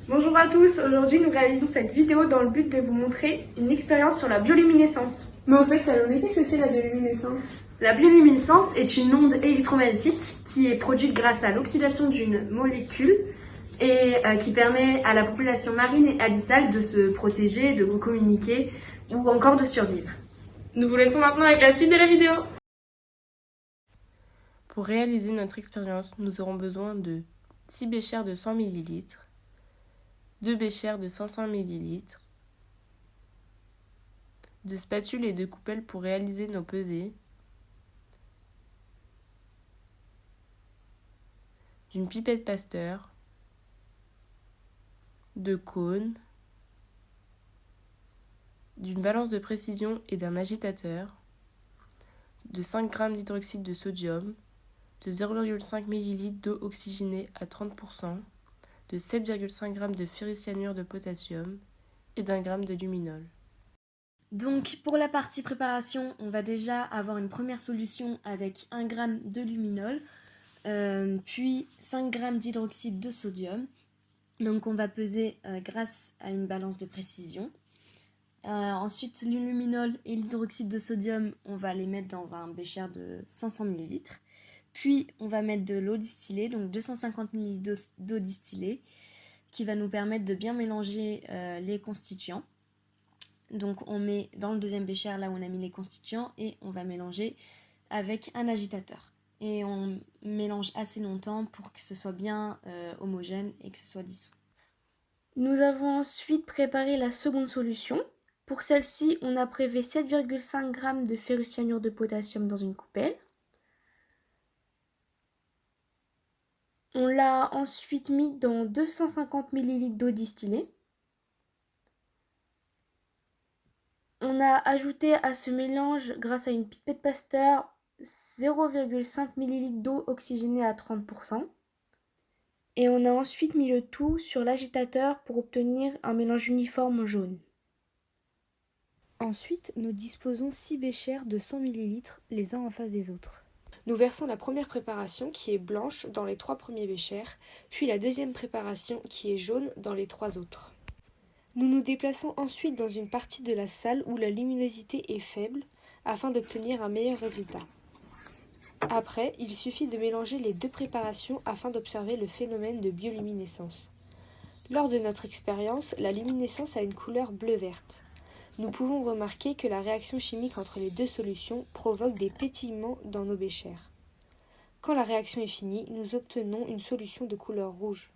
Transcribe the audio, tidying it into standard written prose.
Bonjour à tous, aujourd'hui nous réalisons cette vidéo dans le but de vous montrer une expérience sur la bioluminescence. Mais au fait, Salomé, qu'est-ce que c'est la bioluminescence? La bioluminescence est une onde électromagnétique qui est produite grâce à l'oxydation d'une molécule et qui permet à la population marine et abyssale de se protéger, de communiquer ou encore de survivre. Nous vous laissons maintenant avec la suite de la vidéo. Pour réaliser notre expérience, nous aurons besoin de 6 béchères de 100 ml, 2 béchères de 500 ml, de spatules et de coupelles pour réaliser nos pesées, d'une pipette Pasteur, de cônes, d'une balance de précision et d'un agitateur, de 5 g d'hydroxyde de sodium, de 0,5 ml d'eau oxygénée à 30%, de 7,5 g de ferricyanure de potassium et d'1 g de luminol. Donc pour la partie préparation, on va déjà avoir une première solution avec 1 g de luminol, puis 5 g d'hydroxyde de sodium. Donc on va peser grâce à une balance de précision. Ensuite, le luminol et l'hydroxyde de sodium, on va les mettre dans un bécher de 500 ml. Puis on va mettre de l'eau distillée, donc 250 ml d'eau distillée, qui va nous permettre de bien mélanger les constituants. Donc on met dans le deuxième bécher là où on a mis les constituants et on va mélanger avec un agitateur. Et on mélange assez longtemps pour que ce soit bien homogène et que ce soit dissous. Nous avons ensuite préparé la seconde solution. Pour celle-ci, on a prélevé 7,5 g de ferrocyanure de potassium dans une coupelle. On l'a ensuite mis dans 250 ml d'eau distillée. On a ajouté à ce mélange, grâce à une pipette Pasteur, 0,5 ml d'eau oxygénée à 30%. Et on a ensuite mis le tout sur l'agitateur pour obtenir un mélange uniforme jaune. Ensuite, nous disposons 6 béchères de 100 ml les uns en face des autres. Nous versons la première préparation qui est blanche dans les 3 premiers béchers, puis la deuxième préparation qui est jaune dans les 3 autres. Nous nous déplaçons ensuite dans une partie de la salle où la luminosité est faible afin d'obtenir un meilleur résultat. Après, il suffit de mélanger les 2 préparations afin d'observer le phénomène de bioluminescence. Lors de notre expérience, la luminescence a une couleur bleu-verte. Nous pouvons remarquer que la réaction chimique entre les 2 solutions provoque des pétillements dans nos béchers. Quand la réaction est finie, nous obtenons une solution de couleur rouge.